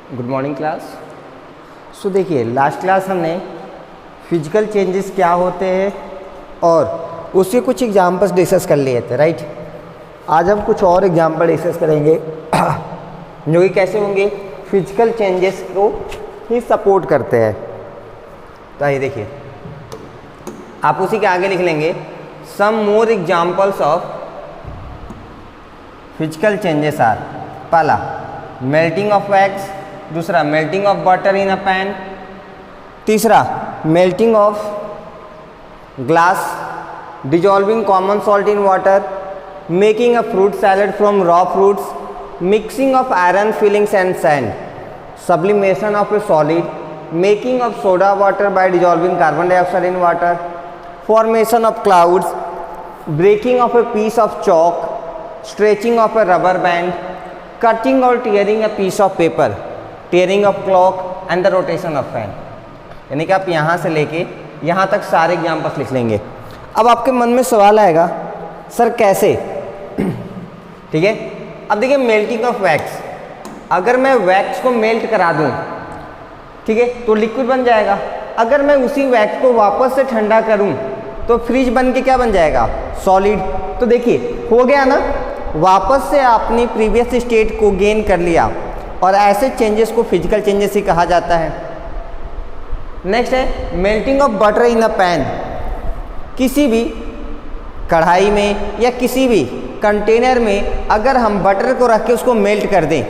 Good morning class. So देखिए, last class हमने physical changes क्या होते हैं और उसके कुछ एग्जांपल्स डिस्कस कर लिए थे, राइट। आज हम कुछ और एग्जांपल डिस्कस करेंगे जो कि कैसे होंगे, फिजिकल चेंजेस को ही सपोर्ट करते हैं। तो आइए देखिए, आप उसी के आगे लिख लेंगे some more examples of physical changes are. पहला मेल्टिंग ऑफ वैक्स, दूसरा melting of butter in a pan, तीसरा melting of glass, dissolving common salt in water, making a fruit salad from raw fruits, mixing of iron filings and sand, sublimation of a solid, making of soda water by dissolving carbon dioxide in water, formation of clouds, breaking of a piece of chalk, stretching of a rubber band, cutting or tearing a piece of paper, tearing of clock and the rotation of fan। यानी कि आप यहाँ से लेके यहाँ तक सारे examples लिख लेंगे। अब आपके मन में सवाल आएगा, सर कैसे? ठीक है, अब देखिए मेल्टिंग ऑफ वैक्स, अगर मैं वैक्स को मेल्ट करा दूं, ठीक है, तो लिक्विड बन जाएगा। अगर मैं उसी वैक्स को वापस से ठंडा करूं तो फ्रीज बन के क्या बन जाएगा? सॉलिड। तो देखिए हो गया ना, वापस से आपने प्रीवियस स्टेट को गेन कर लिया, और ऐसे चेंजेस को फिजिकल चेंजेस ही कहा जाता है। नेक्स्ट है melting of butter in a pan. किसी भी कढ़ाई में या किसी भी कंटेनर में अगर हम बटर को रख के उसको मेल्ट कर दें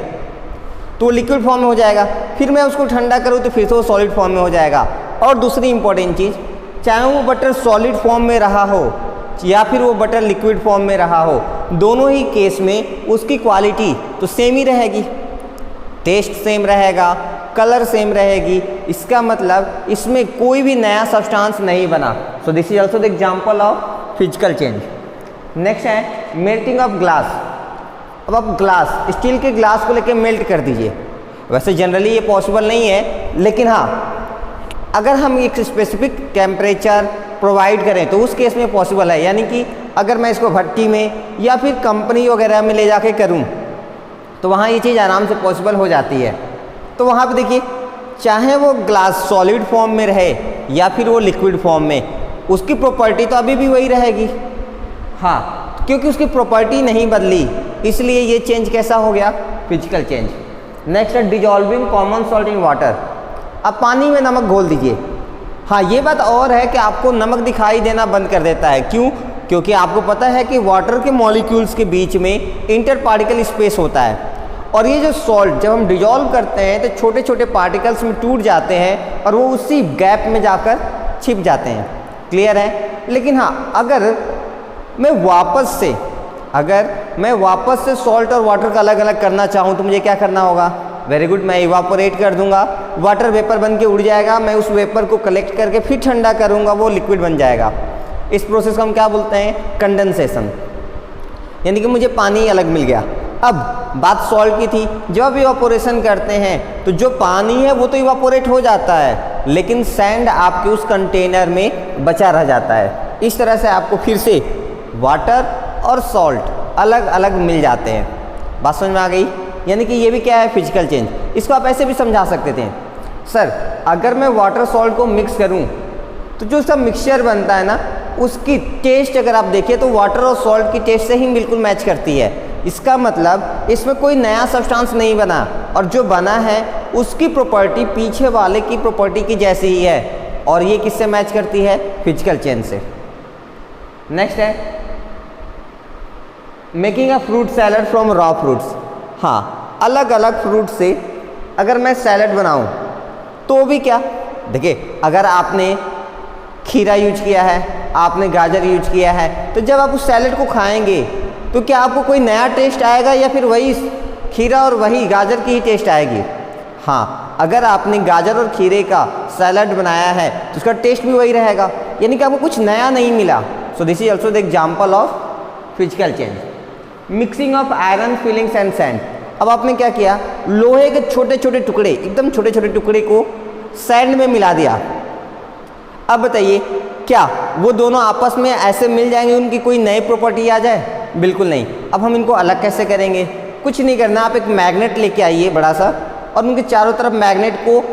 तो लिक्विड फॉर्म में हो जाएगा, फिर मैं उसको ठंडा करूँ तो फिर से वो सॉलिड फॉर्म में हो जाएगा। और दूसरी इंपॉर्टेंट चीज़, चाहे वो बटर सॉलिड फॉर्म में रहा हो या फिर वो बटर लिक्विड फॉर्म में रहा हो, दोनों ही केस में उसकी क्वालिटी तो सेम ही रहेगी, टेस्ट सेम रहेगा, कलर सेम रहेगी। इसका मतलब इसमें कोई भी नया सब्सटेंस नहीं बना। So this is also the example of physical change. Next है मेल्टिंग ऑफ ग्लास। अब आप ग्लास, स्टील के ग्लास को लेके मेल्ट कर दीजिए। वैसे जनरली ये पॉसिबल नहीं है, लेकिन हाँ अगर हम एक स्पेसिफिक टेम्परेचर प्रोवाइड करें तो उस केस में पॉसिबल है। यानी कि अगर मैं इसको भट्टी में या फिर कंपनी वगैरह में ले जाके करूं तो वहाँ ये चीज़ आराम से पॉसिबल हो जाती है। तो वहाँ पे देखिए, चाहे वो ग्लास सॉलिड फॉर्म में रहे या फिर वो लिक्विड फॉर्म में, उसकी प्रॉपर्टी तो अभी भी वही रहेगी। हाँ, क्योंकि उसकी प्रॉपर्टी नहीं बदली, इसलिए ये चेंज कैसा हो गया? Physical change. नेक्स्ट है dissolving common salt in water. अब पानी में नमक घोल दीजिए। हाँ, ये बात और है कि आपको नमक दिखाई देना बंद कर देता है। क्यों? क्योंकि आपको पता है कि वाटर के मॉलिक्यूल्स के बीच में इंटर पार्टिकल स्पेस होता है, और ये जो सॉल्ट जब हम डिजॉल्व करते हैं तो छोटे छोटे पार्टिकल्स में टूट जाते हैं और वो उसी गैप में जाकर छिप जाते हैं। क्लियर है? लेकिन हाँ, अगर मैं वापस से सॉल्ट और वाटर का अलग अलग करना चाहूँ तो मुझे क्या करना होगा? वेरी गुड, मैं इवापोरेट कर दूंगा, वाटर वेपर बन के उड़ जाएगा। मैं उस वेपर को कलेक्ट करके फिर ठंडा करूंगा, वो लिक्विड बन जाएगा। इस प्रोसेस को हम क्या बोलते हैं? कंडेंसेशन। यानी कि मुझे पानी अलग मिल गया। अब बात सॉल्ट की थी, जब आप इवापोरेशन करते हैं तो जो पानी है वो तो इवापोरेट हो जाता है, लेकिन सैंड आपके उस कंटेनर में बचा रह जाता है। इस तरह से आपको फिर से वाटर और सॉल्ट अलग अलग मिल जाते हैं। बात समझ में आ गई? यानी कि ये भी क्या है? Physical change. इसको आप ऐसे भी समझा सकते थे, सर अगर मैं वाटर सॉल्ट को मिक्स करूं तो जो उसका मिक्सचर बनता है ना, उसकी टेस्ट अगर आप देखिए तो वाटर और सॉल्ट की टेस्ट से ही बिल्कुल मैच करती है। इसका मतलब इसमें कोई नया सब्सटेंस नहीं बना, और जो बना है उसकी प्रॉपर्टी पीछे वाले की प्रॉपर्टी की जैसी ही है, और ये किससे मैच करती है? फिजिकल चेंज से। नेक्स्ट है making a fruit salad from raw fruits. हाँ, अलग अलग फ्रूट से अगर मैं सैलड बनाऊं तो भी क्या, देखिए अगर आपने खीरा यूज किया है, आपने गाजर यूज किया है, तो जब आप उस सैलड को खाएंगे तो क्या आपको कोई नया टेस्ट आएगा या फिर वही खीरा और वही गाजर की ही टेस्ट आएगी? हाँ, अगर आपने गाजर और खीरे का सैलड बनाया है तो उसका टेस्ट भी वही रहेगा, यानी कि आपको कुछ नया नहीं मिला। So this is also the example of physical change. Mixing of iron filings and sand. अब आपने क्या किया? लोहे के छोटे छोटे टुकड़े, एकदम छोटे छोटे टुकड़े को सैंड में मिला दिया। अब बताइए, क्या वो दोनों आपस में ऐसे मिल जाएंगे, उनकी कोई नई प्रॉपर्टी आ जाए? बिल्कुल नहीं। अब हम इनको अलग कैसे करेंगे? कुछ नहीं करना, आप एक मैग्नेट लेके आइए बड़ा सा, और उनके चारों तरफ मैग्नेट को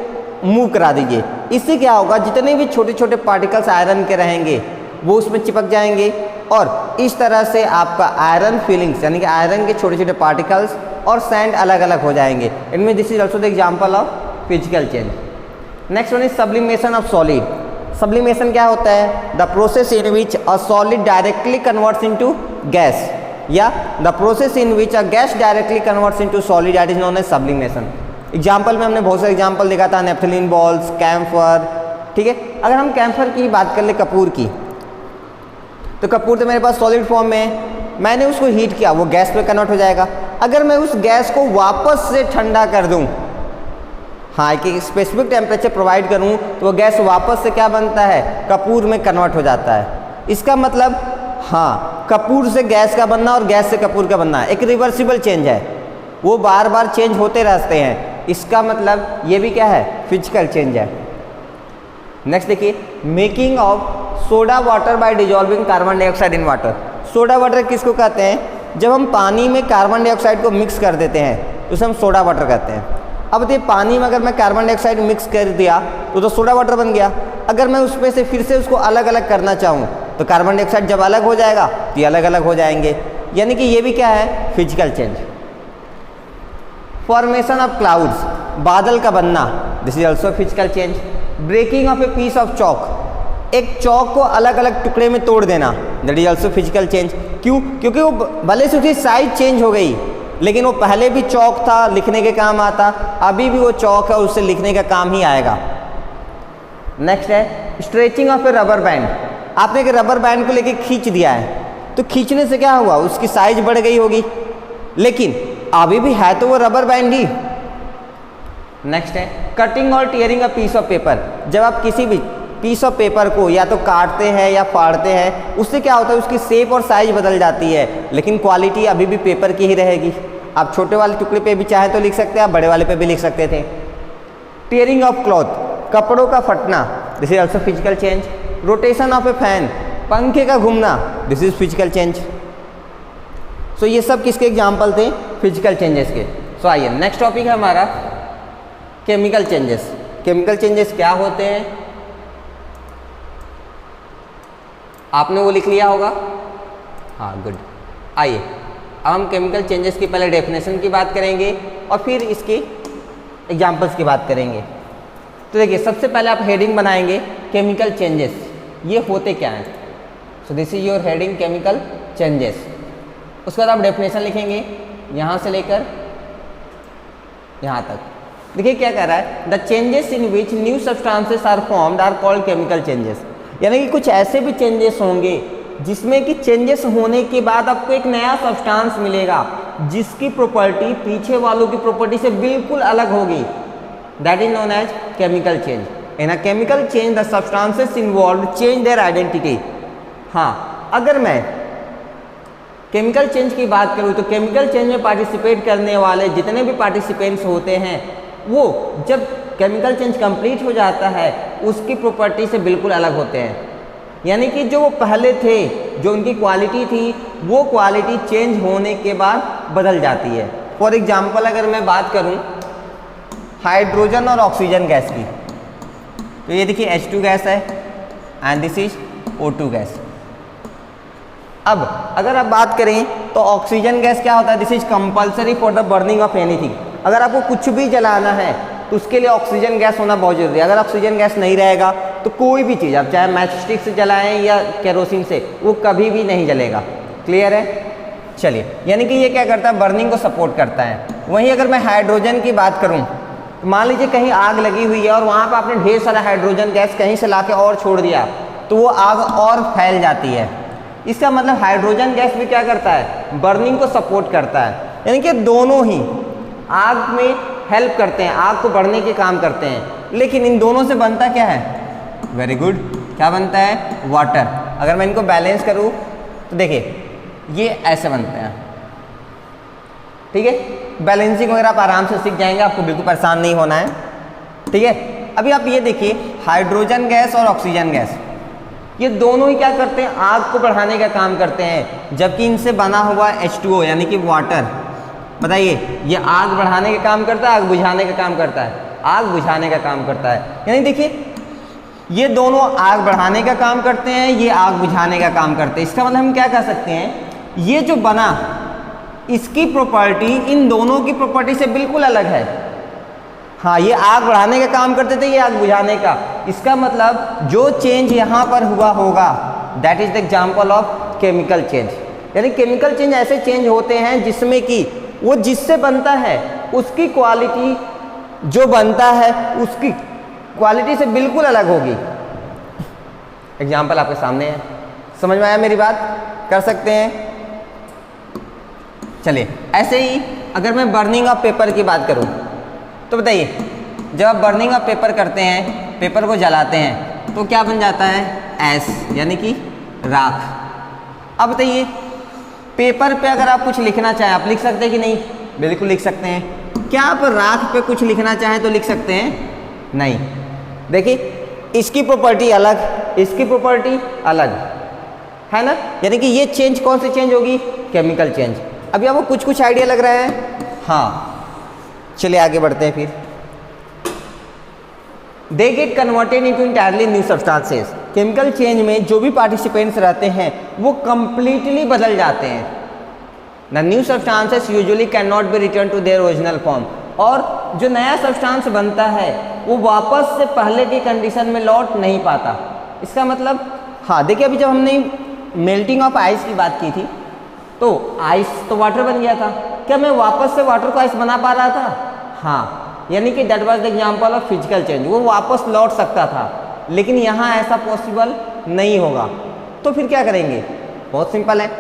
मूव करा दीजिए। इससे क्या होगा, जितने भी छोटे छोटे पार्टिकल्स आयरन के रहेंगे वो उसमें चिपक जाएंगे और इस तरह से आपका आयरन फीलिंग्स यानी कि आयरन के छोटे छोटे पार्टिकल्स और सैंड अलग अलग हो जाएंगे। इनमें this is also the example of physical change. Next one is sublimation of solid. Sublimation क्या होता है? The process in which a solid directly converts into gas या the process in which a gas directly converts into solid, that is known as sublimation. Example में हमने बहुत सारे example देखा था, नेफ्थलीन बॉल्स, कैम्फर। ठीक है, अगर हम कैम्फर की बात कर ले, कपूर की, तो कपूर तो मेरे पास सॉलिड फॉर्म में है, मैंने उसको हीट किया, वो गैस पे कन्वर्ट हो जाएगा। अगर मैं उस गैस को वापस से ठंडा कर दूं, हाँ एक स्पेसिफिक टेम्परेचर प्रोवाइड करूं, तो वो गैस वापस से क्या बनता है? कपूर में कन्वर्ट हो जाता है। इसका मतलब हाँ, कपूर से गैस का बनना और गैस से कपूर का बनना एक रिवर्सिबल चेंज है, वो बार बार चेंज होते रहते हैं। इसका मतलब ये भी क्या है? फिजिकल चेंज है। नेक्स्ट देखिए, making of soda water bye dissolving carbon dioxide in water. Soda water किसको कहते हैं? जब हम पानी में कार्बन डाइऑक्साइड को मिक्स कर देते हैं तो उसे हम सोडा वाटर कहते हैं। अब देखिए, पानी में अगर मैं कार्बन डाइऑक्साइड मिक्स कर दिया तो सोडा वाटर बन गया। अगर मैं उसमें से फिर से उसको अलग अलग करना चाहूँ तो कार्बन डाइऑक्साइड जब अलग हो जाएगा तो ये अलग अलग हो जाएंगे, यानी कि ये भी क्या है? Physical change. Formation of clouds, बादल का बनना, this is also physical change. Breaking of a piece of chalk, एक चौक को अलग अलग टुकड़े में तोड़ देना, that is also physical change. क्यों? क्योंकि वो भले से उसकी साइज चेंज हो गई, लेकिन वो पहले भी चौक था, लिखने के काम आता, अभी भी वो चौक है, उससे लिखने का काम ही आएगा। नेक्स्ट है stretching of A rubber band. आपने एक रबर बैंड को लेके खींच दिया है, तो खींचने से क्या हुआ? उसकी साइज बढ़ गई होगी, लेकिन अभी भी है तो वो रबर बैंड ही। नेक्स्ट है कटिंग और tearing a piece of paper. जब आप किसी भी पीस ऑफ पेपर को या तो काटते हैं या फाड़ते हैं, उससे क्या होता है? उसकी शेप और साइज बदल जाती है, लेकिन क्वालिटी अभी भी पेपर की ही रहेगी। आप छोटे वाले टुकड़े पे भी चाहे तो लिख सकते हैं, आप बड़े वाले पे भी लिख सकते थे। टीयरिंग ऑफ क्लॉथ, कपड़ों का फटना, this is also physical change. Rotation of a fan, पंखे का घूमना, this is physical change. So ये सब किसके एग्जाम्पल थे? फिजिकल चेंजेस के। सो आइए नेक्स्ट टॉपिक है हमारा केमिकल चेंजेस। केमिकल चेंजेस क्या होते हैं? आपने वो लिख लिया होगा, हाँ गुड। आइए अब हम केमिकल चेंजेस की पहले डेफिनेशन की बात करेंगे और फिर इसकी एग्जांपल्स की बात करेंगे। तो देखिए, सबसे पहले आप हेडिंग बनाएंगे केमिकल चेंजेस, ये होते क्या हैं। So this is your heading chemical changes. उसके बाद आप डेफिनेशन लिखेंगे यहाँ से लेकर यहाँ तक। देखिए क्या कह रहा है, the changes in which new substances are formed are called chemical changes. यानी कि कुछ ऐसे भी चेंजेस होंगे जिसमें कि चेंजेस होने के बाद आपको एक नया सब्सटेंस मिलेगा जिसकी प्रॉपर्टी पीछे वालों की प्रॉपर्टी से बिल्कुल अलग होगी, that is known as chemical change. In a chemical change the substances involved change their identity. हाँ, अगर मैं केमिकल चेंज की बात करूँ तो केमिकल चेंज में पार्टिसिपेट करने वाले जितने भी पार्टिसिपेंट्स होते हैं, वो जब केमिकल चेंज कंप्लीट हो जाता है उसकी प्रॉपर्टी से बिल्कुल अलग होते हैं। यानी कि जो वो पहले थे, जो उनकी क्वालिटी थी, वो क्वालिटी चेंज होने के बाद बदल जाती है। फॉर एग्जांपल अगर मैं बात करूं हाइड्रोजन और ऑक्सीजन गैस की, तो ये देखिए H2 गैस है and this is O2 gas. अब अगर आप बात करें तो ऑक्सीजन गैस क्या होता है? This is compulsory for the burning of anything. अगर आपको कुछ भी जलाना है तो उसके लिए ऑक्सीजन गैस होना बहुत जरूरी है। अगर ऑक्सीजन गैस नहीं रहेगा तो कोई भी चीज़ आप चाहे मैच स्टिक से जलाएं या केरोसिन से, वो कभी भी नहीं जलेगा। क्लियर है? चलिए, यानी कि ये क्या करता है? बर्निंग को सपोर्ट करता है। वहीं अगर मैं हाइड्रोजन की बात करूं तो मान लीजिए कहीं आग लगी हुई है और वहाँ पर आपने ढेर सारा हाइड्रोजन गैस कहीं से लाके और छोड़ दिया, तो वो आग और फैल जाती है। इसका मतलब हाइड्रोजन गैस भी क्या करता है? बर्निंग को सपोर्ट करता है। यानी कि दोनों ही आग में हेल्प करते हैं, आग को बढ़ने के काम करते हैं। लेकिन इन दोनों से बनता क्या है? वेरी गुड, क्या बनता है? वाटर। अगर मैं इनको बैलेंस करूं तो देखिए ये ऐसे बनते हैं। ठीक है, बैलेंसिंग वगैरह आप आराम से सीख जाएंगे, आपको बिल्कुल परेशान नहीं होना है। ठीक है, अभी आप ये देखिए हाइड्रोजन गैस और ऑक्सीजन गैस, ये दोनों ही क्या करते हैं? आग को बढ़ाने का काम करते हैं। जबकि इनसे बना हुआ H2O यानी कि वाटर, बताइए, ये आग बढ़ाने का काम करता है, आग बुझाने का काम करता है? आग बुझाने का काम करता है। यानी देखिए, ये दोनों आग बढ़ाने का काम करते हैं, ये आग बुझाने का काम करते हैं। इसका मतलब हम क्या कह सकते हैं, ये जो बना इसकी प्रॉपर्टी इन दोनों की प्रॉपर्टी से बिल्कुल अलग है। हाँ, ये आग बढ़ाने का काम करते थे, ये आग बुझाने का। इसका मतलब जो चेंज यहाँ पर हुआ होगा that is the example of chemical change. यानी केमिकल चेंज ऐसे चेंज होते हैं जिसमें कि वो जिससे बनता है उसकी क्वालिटी, जो बनता है उसकी क्वालिटी से बिल्कुल अलग होगी। एग्जाम्पल आपके सामने है, समझ में आया मेरी बात? कर सकते हैं। चलिए, ऐसे ही अगर मैं बर्निंग ऑफ पेपर की बात करूं तो बताइए, जब आप बर्निंग ऑफ पेपर करते हैं, पेपर को जलाते हैं, तो क्या बन जाता है? ऐश, यानी कि राख। अब बताइए, पेपर पे अगर आप कुछ लिखना चाहें, आप लिख सकते हैं कि नहीं? बिल्कुल लिख सकते हैं। क्या आप राख पे कुछ लिखना चाहें तो लिख सकते हैं? नहीं। देखिए, इसकी प्रॉपर्टी अलग, इसकी प्रॉपर्टी अलग है ना। यानी कि ये चेंज कौन सी चेंज होगी? Chemical change. अभी आपको कुछ कुछ आइडिया लग रहा है? हाँ, चलिए आगे बढ़ते हैं फिर। They get converted into entirely new substances. Chemical change में जो भी पार्टिसिपेंट्स रहते हैं वो कंप्लीटली बदल जाते हैं। The new substances usually can not be return to their original form. और जो नया सब्सटेंस बनता है वो वापस से पहले की कंडीशन में लौट नहीं पाता। इसका मतलब, हाँ देखिए, अभी जब हमने मेल्टिंग ऑफ आइस की बात की थी तो आइस तो वाटर बन गया था। क्या मैं वापस से वाटर को आइस बना पा रहा था? हाँ, यानी कि that was the example of physical change. वो वापस लौट सकता था, लेकिन यहाँ ऐसा पॉसिबल नहीं होगा। तो फिर क्या करेंगे? बहुत सिंपल है।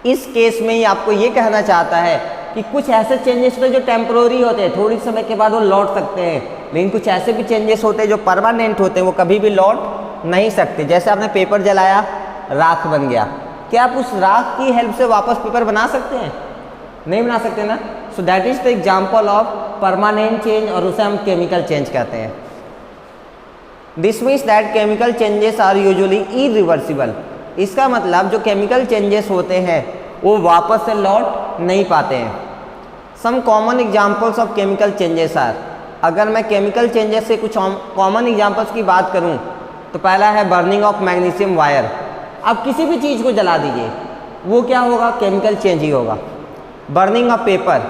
इस केस में ही आपको ये कहना चाहता है कि कुछ ऐसे चेंजेस होते हैं जो टेम्पररी होते हैं, थोड़ी समय के बाद वो लौट सकते हैं, लेकिन कुछ ऐसे भी चेंजेस होते हैं जो परमानेंट होते हैं, वो कभी भी लौट नहीं सकते। जैसे आपने पेपर जलाया, राख बन गया, क्या आप उस राख की हेल्प से वापस पेपर बना सकते हैं? नहीं बना सकते ना। So that is the example of permanent change, और उसे हम केमिकल चेंज कहते हैं। This means that chemical changes are usually irreversible. इसका मतलब जो केमिकल चेंजेस होते हैं वो वापस से लौट नहीं पाते हैं। Some common examples of chemical changes are. अगर मैं केमिकल चेंजेस से कुछ कॉमन एग्जाम्पल्स की बात करूं तो पहला है बर्निंग ऑफ मैग्नीशियम वायर। आप किसी भी चीज़ को जला दीजिए, वो क्या होगा? केमिकल चेंज ही होगा। Burning of paper,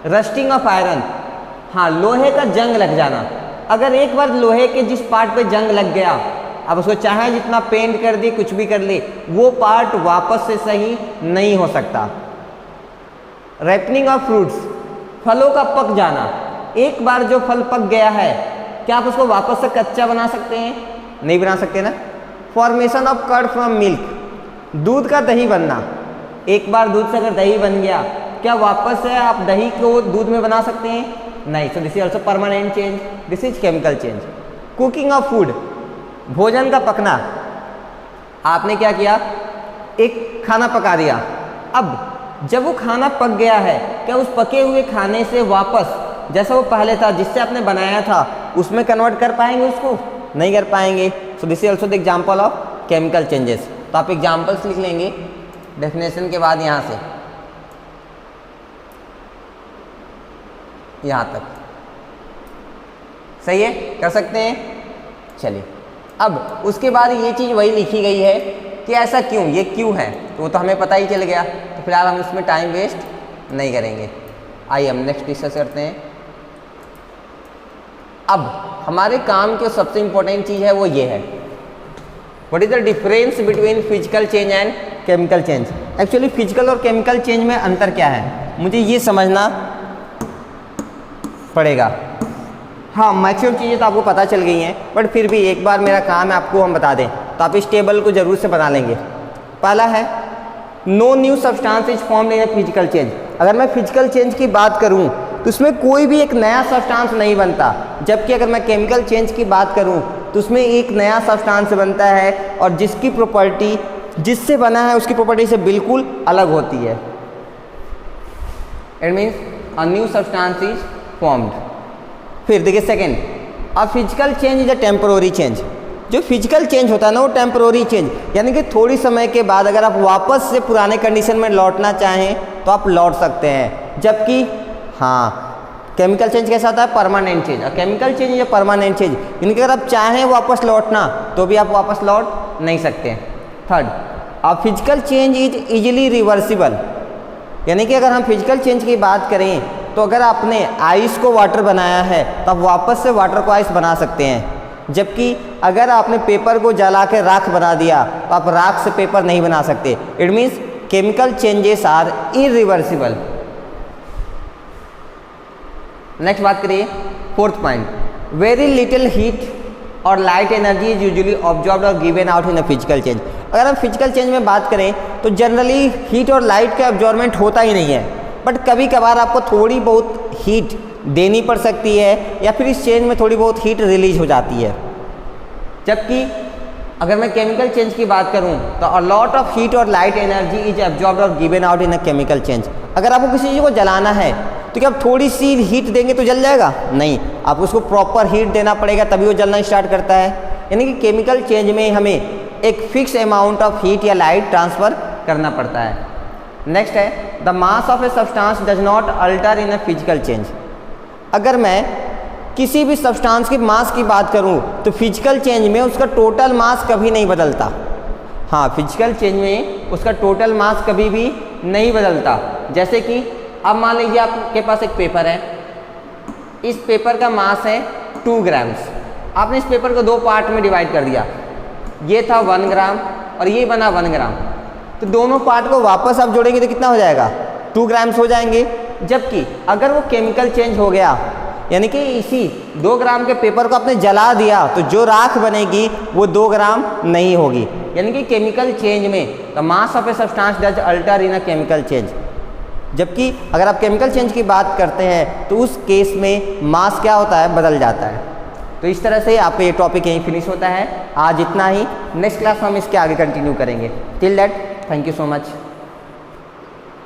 rusting of iron. हाँ, लोहे का जंग लग जाना। अगर एक बार लोहे के जिस पार्ट पे जंग लग गया, अब उसको चाहे जितना पेंट कर दे, कुछ भी कर ले, वो पार्ट वापस से सही नहीं हो सकता। रैपनिंग ऑफ फ्रूट्स, फलों का पक जाना। एक बार जो फल पक गया है, क्या आप उसको वापस से कच्चा बना सकते हैं? नहीं बना सकते ना। Formation of curd from milk, दूध का दही बनना। एक बार दूध से अगर दही बन गया, क्या वापस से आप दही को दूध में बना सकते हैं? नहीं। So this is also permanent change, this is chemical change. Cooking of food, भोजन का पकना। आपने क्या किया? एक खाना पका दिया। अब जब वो खाना पक गया है, क्या उस पके हुए खाने से वापस जैसा वो पहले था, जिससे आपने बनाया था, उसमें कन्वर्ट कर पाएंगे? उसको नहीं कर पाएंगे। So this is also the example of chemical changes. तो आप एग्जाम्पल्स लिख लेंगे डेफिनेशन के बाद यहाँ से यहाँ तक। सही है? कर सकते हैं। चलिए, अब उसके बाद ये चीज़ वही लिखी गई है कि ऐसा क्यों, ये क्यों है, तो वो तो हमें पता ही चल गया। तो फिलहाल हम इसमें टाइम वेस्ट नहीं करेंगे। आइए हम नेक्स्ट डिस्कस करते हैं। अब हमारे काम की सबसे इंपॉर्टेंट चीज़ है वो ये है, what is the difference between physical change and chemical change. Actually physical और केमिकल चेंज में अंतर क्या है, मुझे ये समझना पड़ेगा। हाँ, मैक्सिमम चीज़ें तो आपको पता चल गई हैं, बट फिर भी एक बार मेरा काम है आपको हम बता दें, तो आप इस टेबल को जरूर से बना लेंगे। पहला है no new substance is formed in a physical change. अगर मैं फिजिकल चेंज की बात करूं तो उसमें कोई भी एक नया सब्सटेंस नहीं बनता, जबकि अगर मैं केमिकल चेंज की बात करूं तो उसमें एक नया सब्सटेंस बनता है और जिसकी प्रॉपर्टी जिससे बना है उसकी प्रॉपर्टी से बिल्कुल अलग होती है। It means a new substance is formed. फिर देखिए second, a physical change is a temporary change. जो फिजिकल चेंज होता है ना वो टेम्पररी चेंज, यानी कि थोड़ी समय के बाद अगर आप वापस से पुराने कंडीशन में लौटना चाहें तो आप लौट सकते हैं। जबकि हाँ, केमिकल चेंज कैसा होता है? Permanent change. और केमिकल चेंज या परमानेंट चेंज, यानी कि अगर आप चाहें वापस लौटना तो भी आप वापस लौट नहीं सकते। थर्ड, अब physical change is easily reversible, यानी कि अगर हम फिजिकल चेंज की बात करें तो अगर आपने आइस को वाटर बनाया है तो आप वापस से वाटर को आइस बना सकते हैं। जबकि अगर आपने पेपर को जला के राख बना दिया तो आप राख से पेपर नहीं बना सकते। It means chemical changes are irreversible. Next बात करिए, fourth point, very little heat और light energy is usually absorbed और given out in a physical change. अगर हम फिजिकल चेंज में बात करें तो जनरली हीट और लाइट का ऑब्जॉर्बमेंट होता ही नहीं है, बट कभी कभार आपको थोड़ी बहुत हीट देनी पड़ सकती है या फिर इस चेंज में थोड़ी बहुत हीट रिलीज हो जाती है। जबकि अगर मैं केमिकल चेंज की बात करूं तो अ लॉट ऑफ हीट और लाइट एनर्जी इज एब्जॉर्ब्ड और given out in a chemical change. अगर आपको किसी चीज़ को जलाना है तो क्या आप थोड़ी सी हीट देंगे तो जल जाएगा? नहीं, आपको उसको प्रॉपर हीट देना पड़ेगा तभी वो जलना स्टार्ट करता है। यानी कि केमिकल चेंज में हमें एक फिक्स अमाउंट ऑफ हीट या लाइट ट्रांसफ़र करना पड़ता है। नेक्स्ट है, the mass of a substance does not alter in a physical change. अगर मैं किसी भी सब्सटेंस की मास की बात करूं तो फिजिकल चेंज में उसका टोटल मास कभी नहीं बदलता। हाँ, फिजिकल चेंज में उसका टोटल मास कभी भी नहीं बदलता। जैसे कि अब मान लीजिए आपके पास एक पेपर है, इस पेपर का मास है 2 ग्राम्स। आपने इस पेपर को 2 पार्ट में डिवाइड कर दिया, ये था 1 ग्राम और ये बना 1 ग्राम। तो दोनों पार्ट को वापस आप जोड़ेंगे तो कितना हो जाएगा? 2 ग्राम्स हो जाएंगे। जबकि अगर वो केमिकल चेंज हो गया, यानी कि इसी 2 ग्राम के पेपर को आपने जला दिया, तो जो राख बनेगी वो 2 ग्राम नहीं होगी। यानी कि केमिकल चेंज में the mass of a substance does alter in a chemical change. जबकि अगर आप केमिकल चेंज की बात करते हैं तो उस केस में मास क्या होता है? बदल जाता है। तो इस तरह से आपका ये टॉपिक यहीं फिनिश होता है। आज इतना ही, नेक्स्ट क्लास में हम इसके आगे कंटिन्यू करेंगे। Till that, thank you so much.